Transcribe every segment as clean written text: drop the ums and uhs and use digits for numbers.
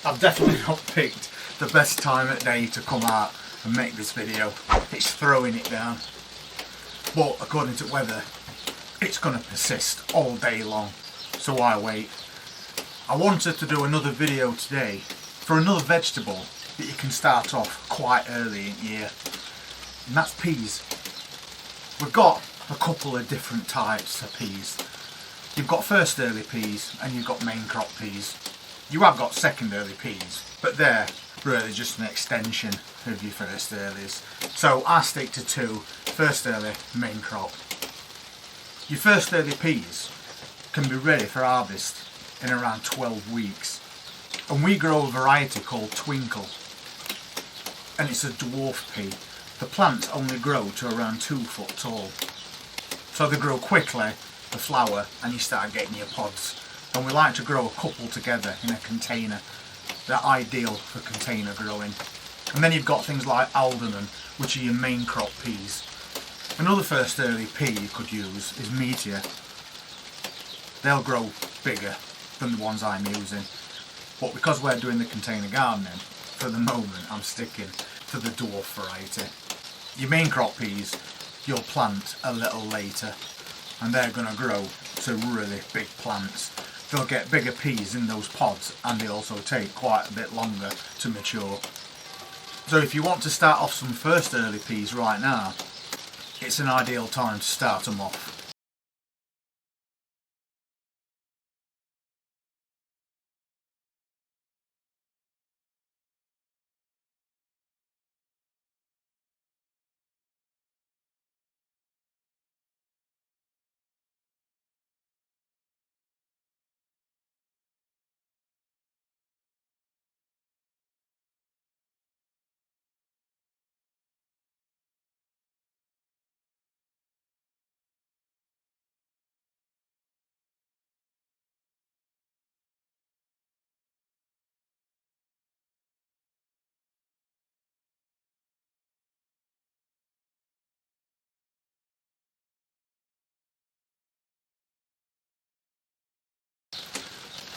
I've definitely not picked the best time of day to come out and make this video. It's throwing it down. But according to weather, it's going to persist all day long. So why wait? I wanted to do another video today for another vegetable that you can start off quite early in year. And that's peas. We've got a couple of different types of peas. You've got first early peas and you've got main crop peas. You have got second early peas, but they're really just an extension of your first earlies. So I stick to two, first early, main crop. Your first early peas can be ready for harvest in around 12 weeks. And we grow a variety called Twinkle. And it's a dwarf pea. The plants only grow to around 2 foot tall. So they grow quickly, the flower, and you start getting your pods. And we like to grow a couple together in a container. They're ideal for container growing. And then you've got things like Alderman, which are your main crop peas. Another first early pea you could use is Meteor. They'll grow bigger than the ones I'm using. But because we're doing the container gardening, for the moment I'm sticking to the dwarf variety. Your main crop peas, you'll plant a little later. And they're going to grow to really big plants. They'll get bigger peas in those pods, and they also take quite a bit longer to mature. So if you want to start off some first early peas right now, it's an ideal time to start them off.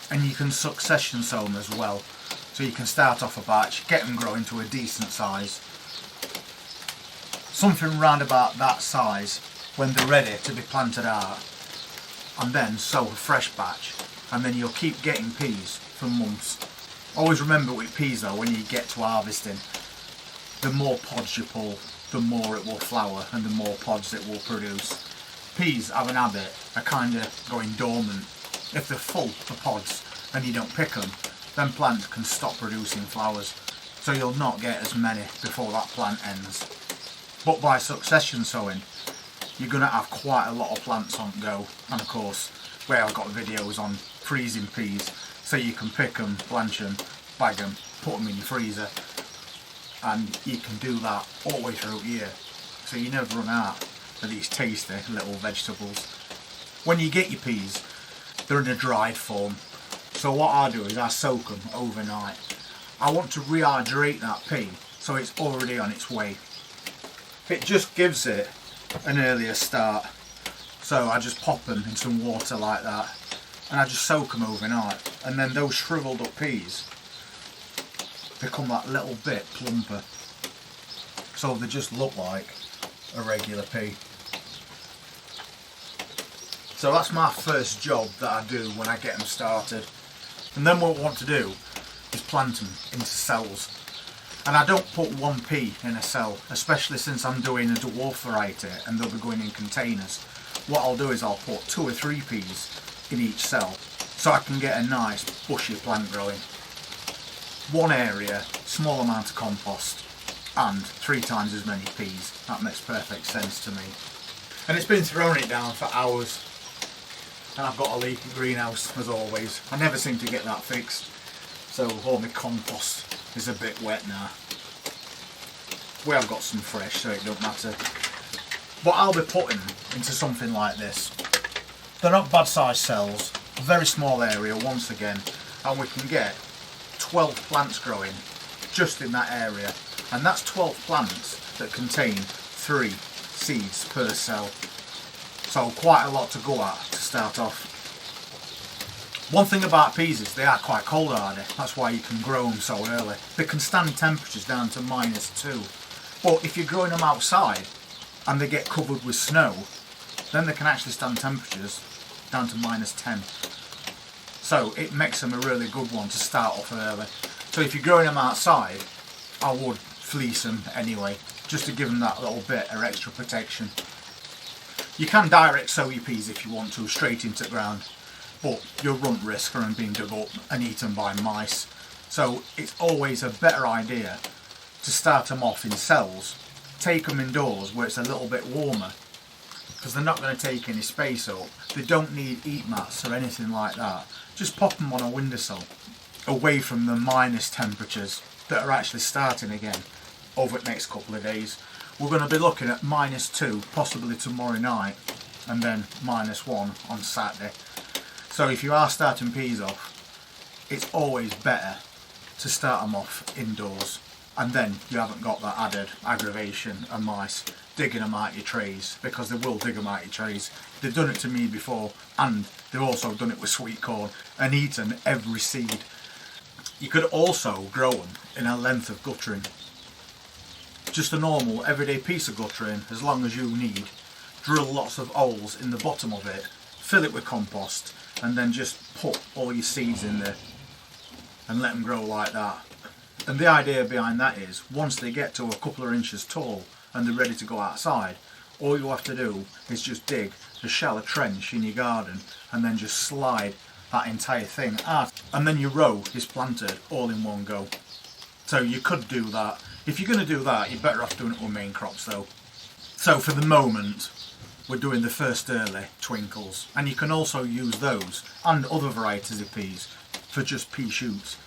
And you can succession sow them as well. So you can start off a batch, get them growing to a decent size. Something round about that size when they're ready to be planted out. And then sow a fresh batch. And then you'll keep getting peas for months. Always remember with peas though, when you get to harvesting, the more pods you pull, the more it will flower and the more pods it will produce. Peas have an habit of kind of going dormant. If they're full of pods and you don't pick them, then plants can stop producing flowers. So you'll not get as many before that plant ends. But by succession sowing, you're going to have quite a lot of plants on go. And of course, where I've got videos on freezing peas, so you can pick them, blanch them, bag them, put them in your freezer. And you can do that all the way through the year. So you never run out of these tasty little vegetables. When you get your peas, they're in a dried form. So what I do is I soak them overnight. I want to rehydrate that pea so it's already on its way. It just gives it an earlier start. So I just pop them in some water like that and I just soak them overnight. And then those shriveled up peas become that little bit plumper. So they just look like a regular pea. So that's my first job that I do when I get them started. And then what I want to do is plant them into cells. And I don't put one pea in a cell, especially since I'm doing a dwarf variety and they'll be going in containers. What I'll do is I'll put 2 or 3 peas in each cell so I can get a nice bushy plant growing. One area, small amount of compost and 3 times as many peas. That makes perfect sense to me. And it's been throwing it down for hours. And I've got a leaky greenhouse as always. I never seem to get that fixed. So all my compost is a bit wet now. We have got some fresh so it don't matter. But I'll be putting into something like this. They're not bad sized cells, a very small area once again, and we can get 12 plants growing just in that area. And that's 12 plants that contain 3 seeds per cell. So quite a lot to go at to start off. One thing about peas is they are quite cold hardy, that's why you can grow them so early. They can stand temperatures down to -2, but if you're growing them outside and they get covered with snow, then they can actually stand temperatures down to -10. So it makes them a really good one to start off early. So if you're growing them outside, I would fleece them anyway, just to give them that little bit of extra protection. You can direct sow your peas if you want to, straight into the ground, but you'll run risk of them being dug up and eaten by mice. So it's always a better idea to start them off in cells, take them indoors where it's a little bit warmer, because they're not going to take any space up. They don't need heat mats or anything like that. Just pop them on a windowsill, away from the minus temperatures that are actually starting again over the next couple of days. We're going to be looking at -2 possibly tomorrow night, and then -1 on Saturday. So if you are starting peas off, it's always better to start them off indoors, and then you haven't got that added aggravation of mice digging them out your trays, because they will dig them out your trays. They've done it to me before, and they've also done it with sweet corn and eaten every seed. You could also grow them in a length of guttering. Just a normal everyday piece of guttering, as long as you need. Drill lots of holes in the bottom of it, fill it with compost, and then just put all your seeds in there and let them grow like that. And the idea behind that is, once they get to a couple of inches tall and they're ready to go outside, all you have to do is just dig a shallow trench in your garden and then just slide that entire thing out, and then your row is planted all in one go. So you could do that. If you're going to do that, you're better off doing it with main crops though. So for the moment, we're doing the first early twinkles, and you can also use those and other varieties of peas for just pea shoots,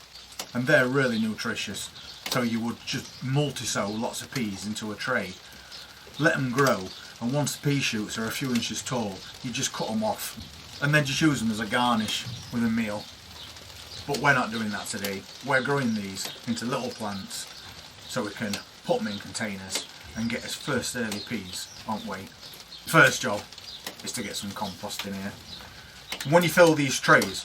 and they're really nutritious. So you would just multi-sow lots of peas into a tray, let them grow, and once the pea shoots are a few inches tall, you just cut them off and then just use them as a garnish with a meal. But we're not doing that today. We're growing these into little plants so we can put them in containers and get us first early peas, aren't we? First job is to get some compost in here. When you fill these trays,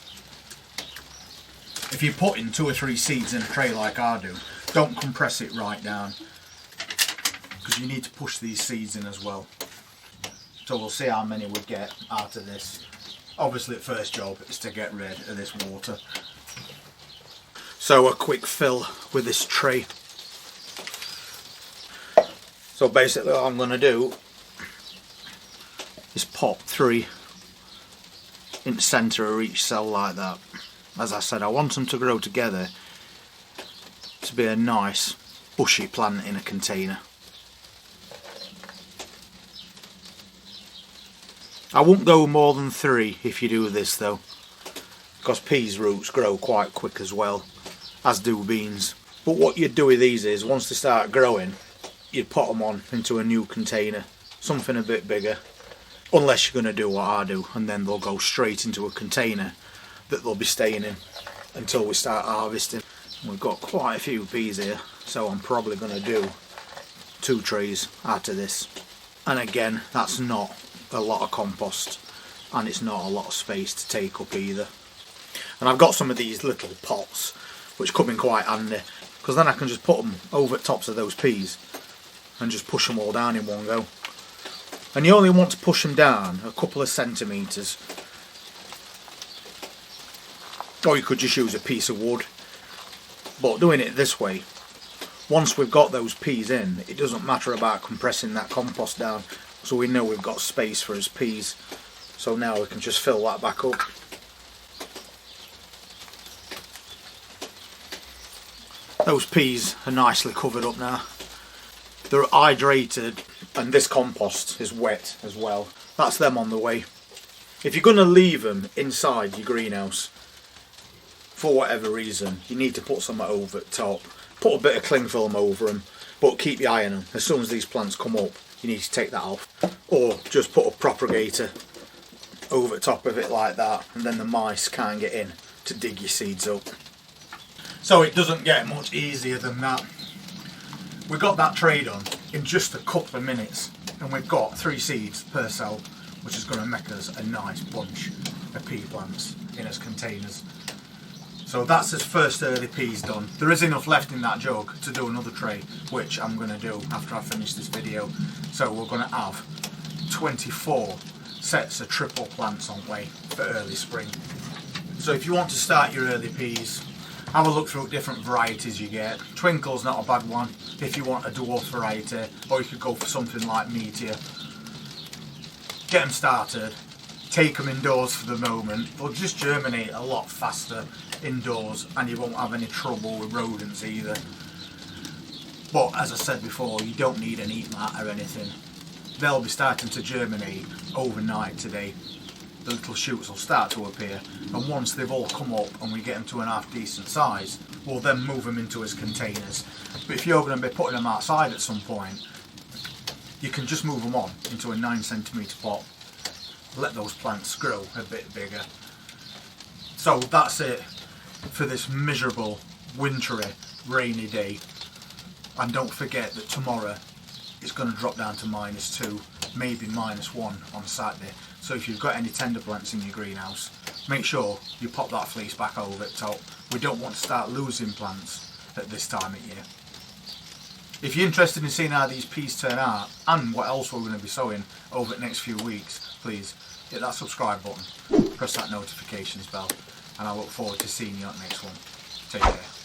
if you're putting 2 or 3 seeds in a tray like I do, don't compress it right down, because you need to push these seeds in as well. So we'll see how many we get out of this. Obviously the first job is to get rid of this water. So a quick fill with this tray. So basically what I'm going to do is pop 3 in the centre of each cell like that. As I said, I want them to grow together to be a nice bushy plant in a container. I won't go more than 3 if you do this though, because peas roots grow quite quick as well, as do beans. But what you'd do with these is, once they start growing, you'd put them on into a new container, something a bit bigger, unless you're going to do what I do, and then they'll go straight into a container that they'll be staying in until we start harvesting. We've got quite a few peas here, so I'm probably going to do 2 trays out of this. And again, that's not a lot of compost, and it's not a lot of space to take up either. And I've got some of these little pots which come in quite handy, because then I can just put them over the tops of those peas and just push them all down in one go. And you only want to push them down a couple of centimetres, or you could just use a piece of wood. But doing it this way, once we've got those peas in, it doesn't matter about compressing that compost down, so we know we've got space for his peas. So now we can just fill that back up. Those peas are nicely covered up now. They're hydrated, and this compost is wet as well. That's them on the way. If you're going to leave them inside your greenhouse, for whatever reason, you need to put some over the top. Put a bit of cling film over them, but keep your eye on them. As soon as these plants come up, you need to take that off. Or just put a propagator over the top of it like that, and then the mice can't get in to dig your seeds up. So it doesn't get much easier than that. We got that tray done in just a couple of minutes, and we've got 3 seeds per cell, which is going to make us a nice bunch of pea plants in as containers. So that's his first early peas done. There is enough left in that jug to do another tray, which I'm going to do after I finish this video. So we're going to have 24 sets of triple plants on way for early spring. So if you want to start your early peas, have a look through different varieties you get. Twinkle's not a bad one if you want a dwarf variety, or you could go for something like Meteor. Get them started, take them indoors for the moment. They'll just germinate a lot faster indoors and you won't have any trouble with rodents either. But as I said before, you don't need an heat mat or anything. They'll be starting to germinate overnight today. The little shoots will start to appear, and once they've all come up and we get them to an half decent size, we'll then move them into his containers. But if you're going to be putting them outside at some point, you can just move them on into a 9cm pot. Let those plants grow a bit bigger. So that's it for this miserable, wintry, rainy day. And don't forget that tomorrow it's going to drop down to -2, maybe -1 on Saturday. So if you've got any tender plants in your greenhouse, make sure you pop that fleece back over the top. We don't want to start losing plants at this time of year. If you're interested in seeing how these peas turn out and what else we're going to be sowing over the next few weeks, please hit that subscribe button, press that notifications bell, and I look forward to seeing you on the next one. Take care.